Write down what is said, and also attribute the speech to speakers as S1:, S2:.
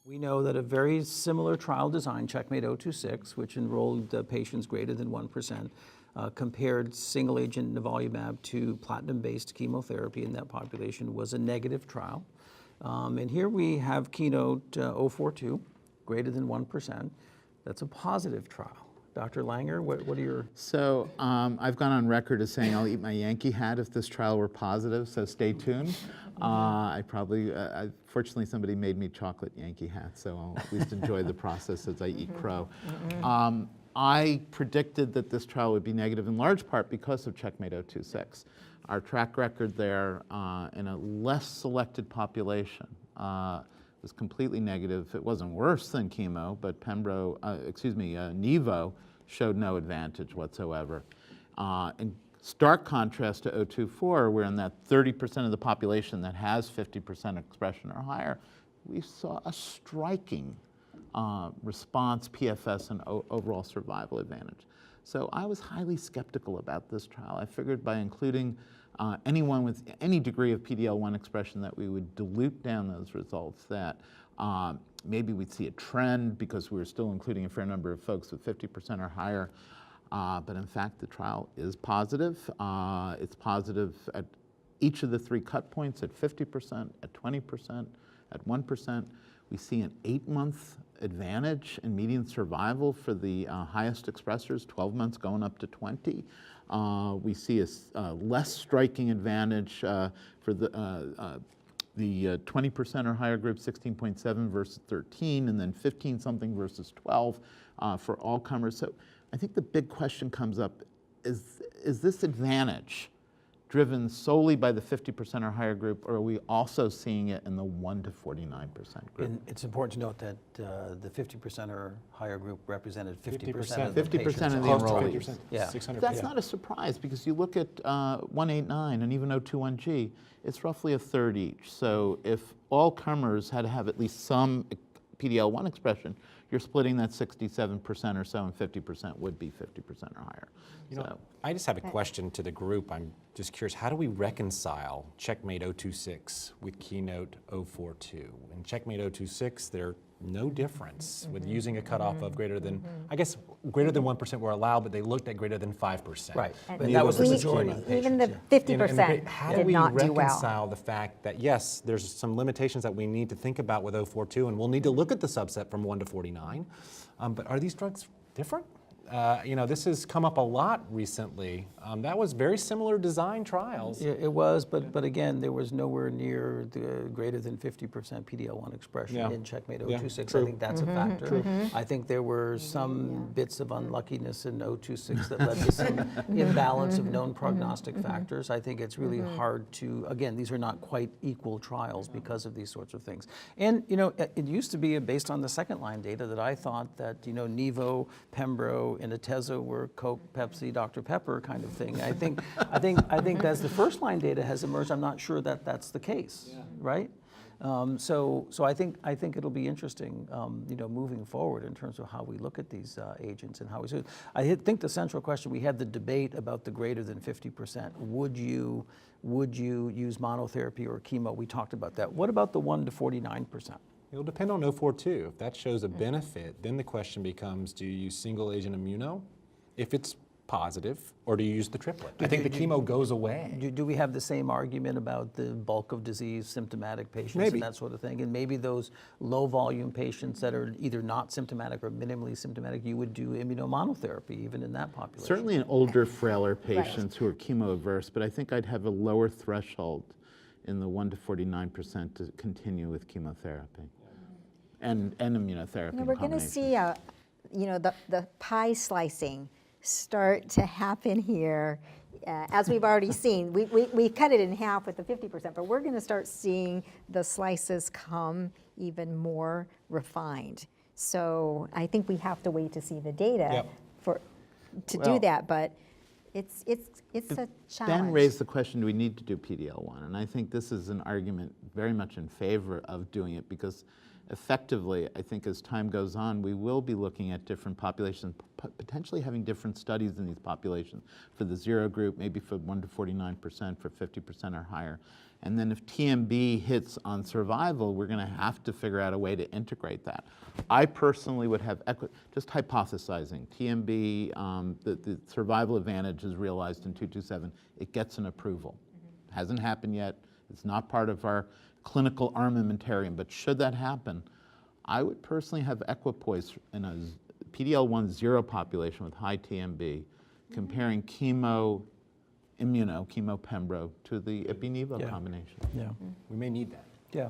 S1: We know that a very similar trial design, Checkmate 026, which enrolled patients greater than 1%, compared single-agent nivolumab to platinum-based chemotherapy in that population, was a negative trial. And here we have Keynote 042, greater than 1%. That's a positive trial. Dr. Langer, what are your...
S2: So I've gone on record as saying I'll eat my Yankee hat if this trial were positive, so stay tuned. Fortunately, somebody made me chocolate Yankee hats, so I'll at least enjoy the process as I eat crow. I predicted that this trial would be negative in large part because of Checkmate 026. Our track record there in a less selected population was completely negative. It wasn't worse than chemo, but Nivo showed no advantage whatsoever. In stark contrast to 024, where in that 30% of the population that has 50% expression or higher, we saw a striking response, PFS, and overall survival advantage. So I was highly skeptical about this trial. I figured by including anyone with any degree of PD-L1 expression that we would dilute down those results, that maybe we'd see a trend because we were still including a fair number of folks with 50% or higher. But in fact, the trial is positive. It's positive at each of the 3 cut points, at 50%, at 20%, at 1%. We see an 8-month advantage in median survival for the highest expressors, 12 months going up to 20. We see a less striking advantage for the 20% or higher group, 16.7 versus 13, and then 15-something versus 12 for all comers. So I think the big question comes up, is this advantage driven solely by the 50% or higher group, or are we also seeing it in the 1 to 49% group?
S1: And it's important to note that the 50% or higher group represented 50% of
S2: 50%
S1: the patients.
S2: of the enrollees.
S1: Yeah.
S3: 600
S2: That's not a surprise because you look at 189 and even 021G, it's roughly a third each. So if all comers had to have at least some PD-L1 expression, you're splitting that 67% or so, and 50% would be 50% or higher.
S3: You know, I just have a question to the group. I'm just curious, how do we reconcile Checkmate 026 with Keynote 042? In Checkmate 026, there's no difference with using a cutoff of greater than, I guess, greater than 1% were allowed, but they looked at greater than 5%.
S1: Right,
S4: And
S1: but that was the majority of patients.
S4: Even the
S1: yeah.
S4: 50%
S3: How do
S4: did
S3: we
S4: not do well.
S3: reconcile the fact that, yes, there's some limitations that we need to think about with 042, and we'll need to look at the subset from 1 to 49, but are these drugs different? You know, this has come up a lot recently. That was very similar design trials.
S1: Yeah, it was, but again, there was nowhere near the greater than 50% PD-L1 expression in Checkmate 026. I think that's a factor. I think there were some bits of unluckiness in 026 that led to some imbalance of known prognostic factors. I think it's really hard to, again, these are not quite equal trials because of these sorts of things. And, you know, it used to be based on the second-line data that I thought that, you know, Nivo, Pembro, and Atezo were Coke, Pepsi, Dr. Pepper kind of thing. I think as the first-line data has emerged, I'm not sure that that's the case, right? So I think it'll be interesting, you know, moving forward in terms of how we look at these agents and how we. So I think the central question, we had the debate about the greater than 50%. Would you use monotherapy or chemo? We talked about that. What about the 1 to 49%?
S3: It'll depend on 042. If that shows a benefit, then the question becomes, do you use single agent immuno if it's positive, or do you use the triplet? I think the chemo goes away.
S1: Do we have the same argument about the bulk of disease symptomatic patients
S3: Maybe.
S1: and that sort of thing? And maybe those low volume patients that are either not symptomatic or minimally symptomatic, you would do immunomonotherapy even in that population?
S2: Certainly in older, frailer patients who are chemo averse, but I think I'd have a lower threshold in the 1 to 49% to continue with chemotherapy and immunotherapy.
S4: You know, we're going to see, you know, the pie slicing start to happen here. As we've already seen, we cut it in half with the 50%, but we're going to start seeing the slices come even more refined. So I think we have to wait to see the data to do that, but it's a challenge.
S2: Dan raised the question, do we need to do PD-L1? And I think this is an argument very much in favor of doing it because effectively, I think as time goes on, we will be looking at different populations, potentially having different studies in these populations. For the 0 group, maybe for 1 to 49%, for 50% or higher. And then if TMB hits on survival, we're going to have to figure out a way to integrate that. I personally would have, just hypothesizing, TMB, the survival advantage is realized in 227. It gets an approval. Hasn't happened yet. It's not part of our clinical armamentarium, but should that happen, I would personally have equipoise in a PD-L1 0 population with high TMB, comparing chemo pembro to the ipi-nivo combination.
S1: Yeah.
S3: We may need that.
S1: Yeah.